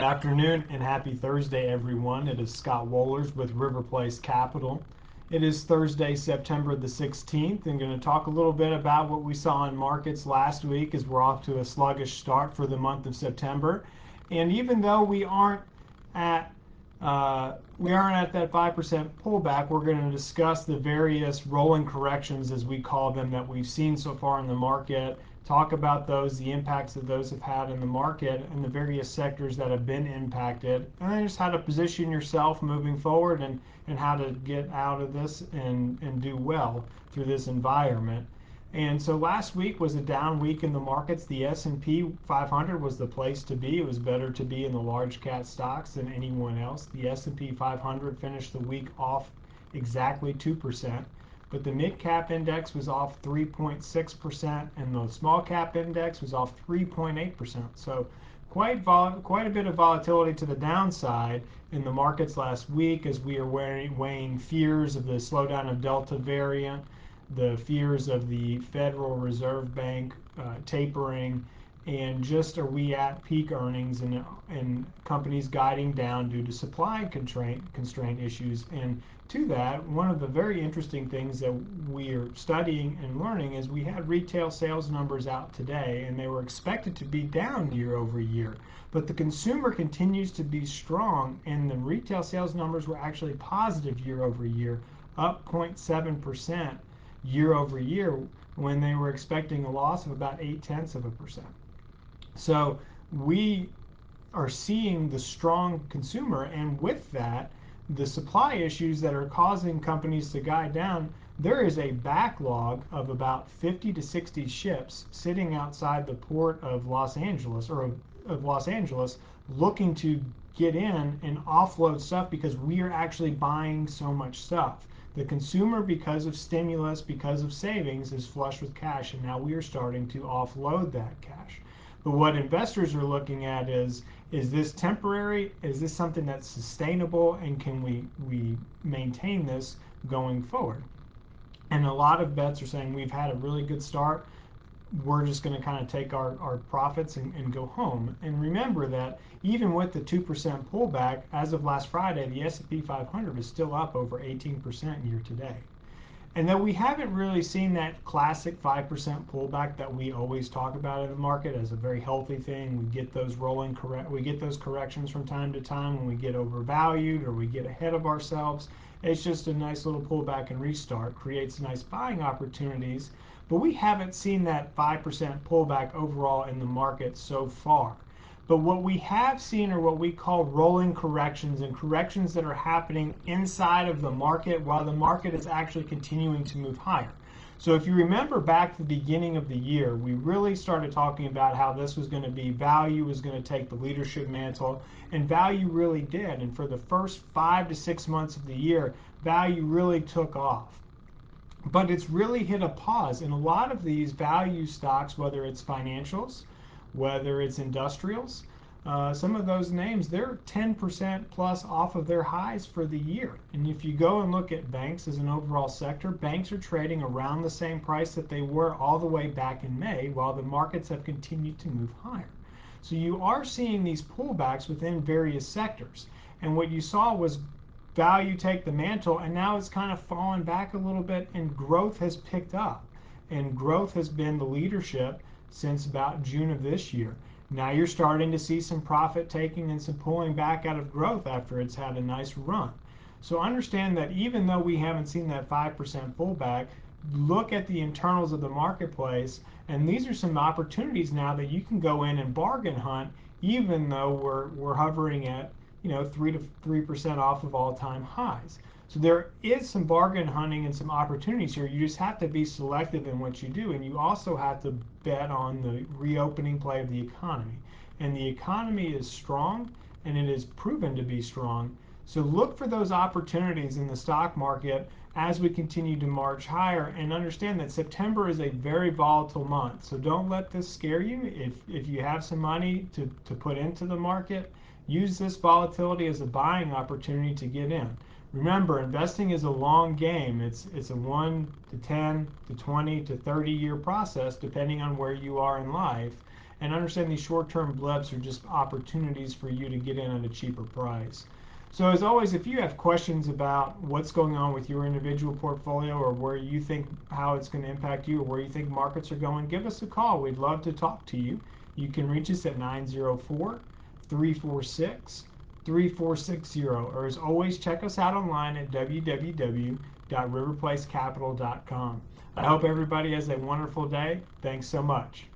Good afternoon and happy Thursday, everyone. It is Scott Wohlers with River Place Capital. It is Thursday, September the 16th. I'm going to talk a little bit about what we saw in markets last week as we're off to a sluggish start for the month of September. And even though at we aren't at that 5% pullback, we're going to discuss the various rolling corrections, as we call them, that we've seen so far in the market, talk about those, the impacts that those have had in the market and the various sectors that have been impacted, and then just how to position yourself moving forward and how to get out of this and do well through this environment. And so last week was a down week in the markets. The S&P 500 was the place to be. It was better to be in the large cap stocks than anyone else. The S&P 500 finished the week off exactly 2%, but the mid cap index was off 3.6% and the small cap index was off 3.8%. So quite a bit of volatility to the downside in the markets last week as we are weighing fears of the slowdown of Delta variant, the fears of the Federal Reserve Bank tapering, and just are we at peak earnings and companies guiding down due to supply constraint issues. And to that, one of the very interesting things that we are studying and learning is we had retail sales numbers out today and they were expected to be down year over year, but the consumer continues to be strong and the retail sales numbers were actually positive year over year, up 0.7% year over year when they were expecting a loss of about 0.8%. So we are seeing the strong consumer, and with that, the supply issues that are causing companies to guide down. There is a backlog of about 50 to 60 ships sitting outside the port of Los Angeles looking to get in and offload stuff because we are actually buying so much stuff. The consumer, because of stimulus, because of savings, is flush with cash, and now we are starting to offload that cash. But what investors are looking at is this temporary? Is this something that's sustainable, and can we maintain this going forward? And a lot of bets are saying we've had a really good start. We're just going to kind of take our profits and go home. And remember that even with the 2% pullback, as of last Friday, the S&P 500 is still up over 18% year to date. And though we haven't really seen that classic 5% pullback that we always talk about in the market as a very healthy thing, we get those corrections from time to time when we get overvalued or we get ahead of ourselves. It's just a nice little pullback and restart, creates nice buying opportunities, but we haven't seen that 5% pullback overall in the market so far. But what we have seen are what we call rolling corrections, and corrections that are happening inside of the market while the market is actually continuing to move higher. So if you remember back to the beginning of the year, we really started talking about how this was going to be, value was going to take the leadership mantle, and value really did. And for the first 5 to 6 months of the year, value really took off. But it's really hit a pause in a lot of these value stocks, whether it's financials, whether it's industrials, some of those names, they're 10% plus off of their highs for the year. And if you go and look at banks as an overall sector, banks are trading around the same price that they were all the way back in May, while the markets have continued to move higher. So you are seeing these pullbacks within various sectors. And what you saw was value take the mantle, and now it's kind of fallen back a little bit, and growth has picked up. And growth has been the leadership since about June of this year. Now you're starting to see some profit taking and some pulling back out of growth after it's had a nice run. So understand that even though we haven't seen that 5% pullback, look at the internals of the marketplace, and these are some opportunities now that you can go in and bargain hunt, even though we're hovering at 3% off of all-time highs. So there is some bargain hunting and some opportunities here. You just have to be selective in what you do, and you also have to bet on the reopening play of the economy. And the economy is strong, and it is proven to be strong. So look for those opportunities in the stock market as we continue to march higher, and understand that September is a very volatile month. So don't let this scare you. If you have some money to put into the market, use this volatility as a buying opportunity to get in. Remember, investing is a long game. It's a 1 to 10 to 20 to 30 year process depending on where you are in life. and understand these short-term blips are just opportunities for you to get in at a cheaper price. So as always, if you have questions about what's going on with your individual portfolio or where you think how it's going to impact you or where you think markets are going, give us a call. We'd love to talk to you. You can reach us at 904-346-3460, or as always, check us out online at www.riverplacecapital.com. I hope everybody has a wonderful day. Thanks so much.